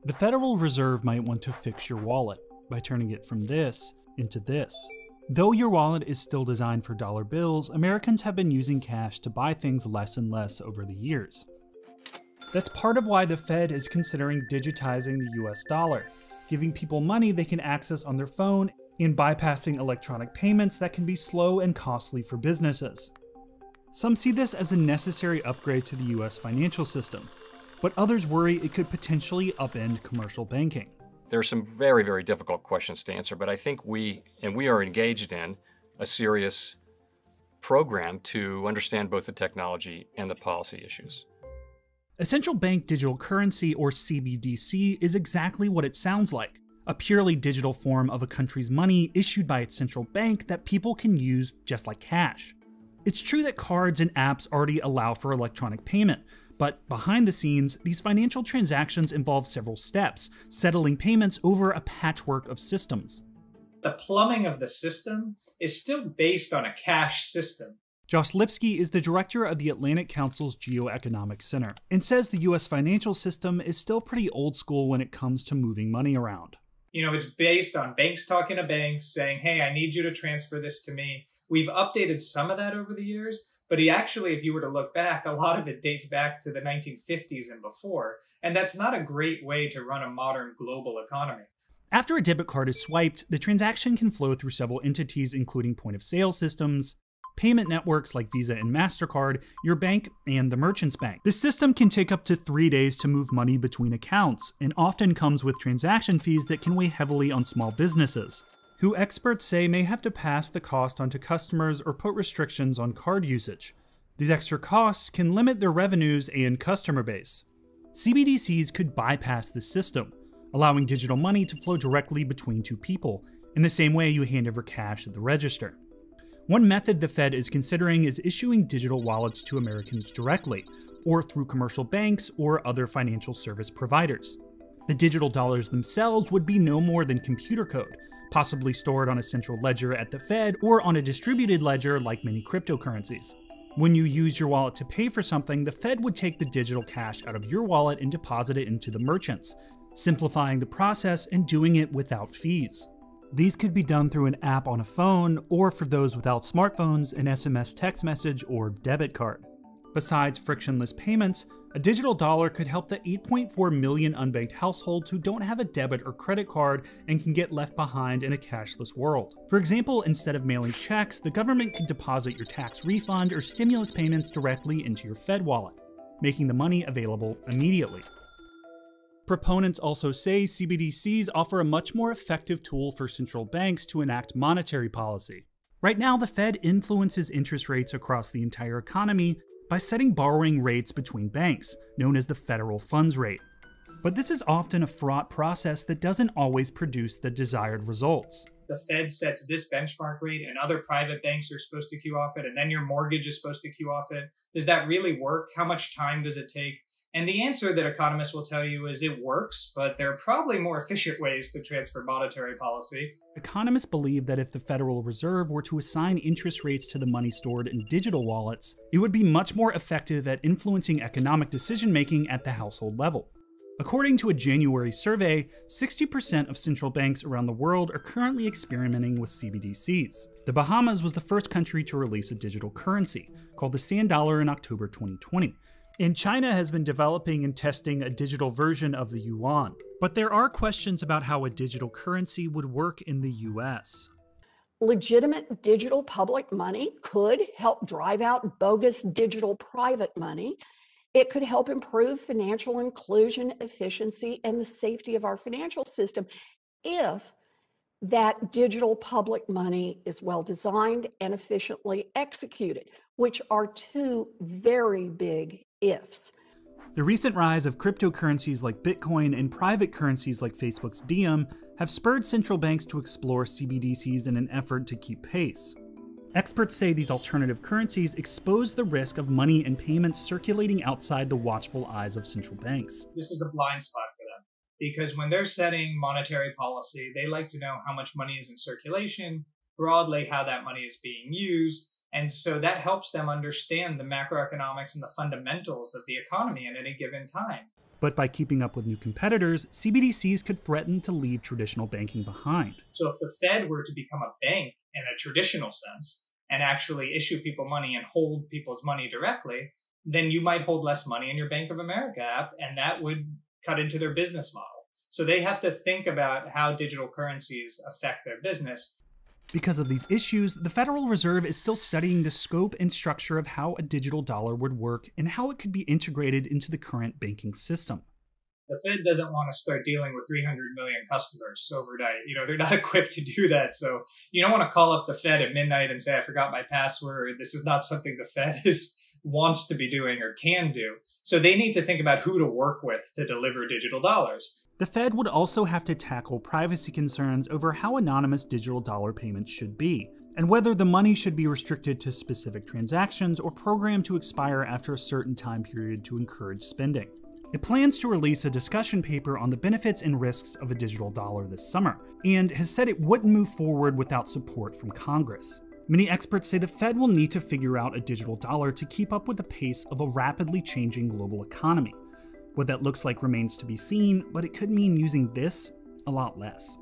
The Federal Reserve might want to fix your wallet by turning it from this into this. Though your wallet is still designed for dollar bills, Americans have been using cash to buy things less and less over the years. That's part of why the Fed is considering digitizing the US dollar, giving people money they can access on their phone and bypassing electronic payments that can be slow and costly for businesses. Some see this as a necessary upgrade to the US financial system, but others worry it could potentially upend commercial banking. There are some very, very difficult questions to answer, but I think we are engaged in a serious program to understand both the technology and the policy issues. A central bank digital currency, or CBDC, is exactly what it sounds like, a purely digital form of a country's money issued by its central bank that people can use just like cash. It's true that cards and apps already allow for electronic payment, but behind the scenes, these financial transactions involve several steps, settling payments over a patchwork of systems. The plumbing of the system is still based on a cash system. Josh Lipsky is the director of the Atlantic Council's Geoeconomic Center and says the US financial system is still pretty old school when it comes to moving money around. It's based on banks talking to banks saying, hey, I need you to transfer this to me. We've updated some of that over the years, but if you were to look back, a lot of it dates back to the 1950s and before, and that's not a great way to run a modern global economy. After a debit card is swiped, the transaction can flow through several entities including point-of-sale systems, payment networks like Visa and MasterCard, your bank, and the merchant's bank. This system can take up to 3 days to move money between accounts, and often comes with transaction fees that can weigh heavily on small businesses, who experts say may have to pass the cost onto customers or put restrictions on card usage. These extra costs can limit their revenues and customer base. CBDCs could bypass this system, allowing digital money to flow directly between two people, in the same way you hand over cash at the register. One method the Fed is considering is issuing digital wallets to Americans directly, or through commercial banks or other financial service providers. The digital dollars themselves would be no more than computer code, possibly stored on a central ledger at the Fed or on a distributed ledger like many cryptocurrencies. When you use your wallet to pay for something, the Fed would take the digital cash out of your wallet and deposit it into the merchants, simplifying the process and doing it without fees. These could be done through an app on a phone, or for those without smartphones, an SMS text message or debit card. Besides frictionless payments, a digital dollar could help the 8.4 million unbanked households who don't have a debit or credit card and can get left behind in a cashless world. For example, instead of mailing checks, the government could deposit your tax refund or stimulus payments directly into your Fed wallet, making the money available immediately. Proponents also say CBDCs offer a much more effective tool for central banks to enact monetary policy. Right now, the Fed influences interest rates across the entire economy by setting borrowing rates between banks, known as the federal funds rate. But this is often a fraught process that doesn't always produce the desired results. The Fed sets this benchmark rate and other private banks are supposed to queue off it, and then your mortgage is supposed to queue off it. Does that really work? How much time does it take? And the answer that economists will tell you is it works, but there are probably more efficient ways to transfer monetary policy. Economists believe that if the Federal Reserve were to assign interest rates to the money stored in digital wallets, it would be much more effective at influencing economic decision-making at the household level. According to a January survey, 60% of central banks around the world are currently experimenting with CBDCs. The Bahamas was the first country to release a digital currency, called the Sand Dollar, in October 2020. And China has been developing and testing a digital version of the yuan. But there are questions about how a digital currency would work in the US. Legitimate digital public money could help drive out bogus digital private money. It could help improve financial inclusion, efficiency, and the safety of our financial system if that digital public money is well designed and efficiently executed, which are two very big ifs. The recent rise of cryptocurrencies like Bitcoin and private currencies like Facebook's Diem have spurred central banks to explore CBDCs in an effort to keep pace. Experts say these alternative currencies expose the risk of money and payments circulating outside the watchful eyes of central banks. This is a blind spot for them, because when they're setting monetary policy, they like to know how much money is in circulation, broadly how that money is being used, and so that helps them understand the macroeconomics and the fundamentals of the economy at any given time. But by keeping up with new competitors, CBDCs could threaten to leave traditional banking behind. So if the Fed were to become a bank in a traditional sense and actually issue people money and hold people's money directly, then you might hold less money in your Bank of America app, and that would cut into their business model. So they have to think about how digital currencies affect their business. Because of these issues, the Federal Reserve is still studying the scope and structure of how a digital dollar would work and how it could be integrated into the current banking system. The Fed doesn't want to start dealing with 300 million customers overnight. They're not equipped to do that. So you don't want to call up the Fed at midnight and say, I forgot my password. This is not something the Fed wants to be doing or can do. So they need to think about who to work with to deliver digital dollars. The Fed would also have to tackle privacy concerns over how anonymous digital dollar payments should be, and whether the money should be restricted to specific transactions or programmed to expire after a certain time period to encourage spending. It plans to release a discussion paper on the benefits and risks of a digital dollar this summer, and has said it wouldn't move forward without support from Congress. Many experts say the Fed will need to figure out a digital dollar to keep up with the pace of a rapidly changing global economy. What that looks like remains to be seen, but it could mean using this a lot less.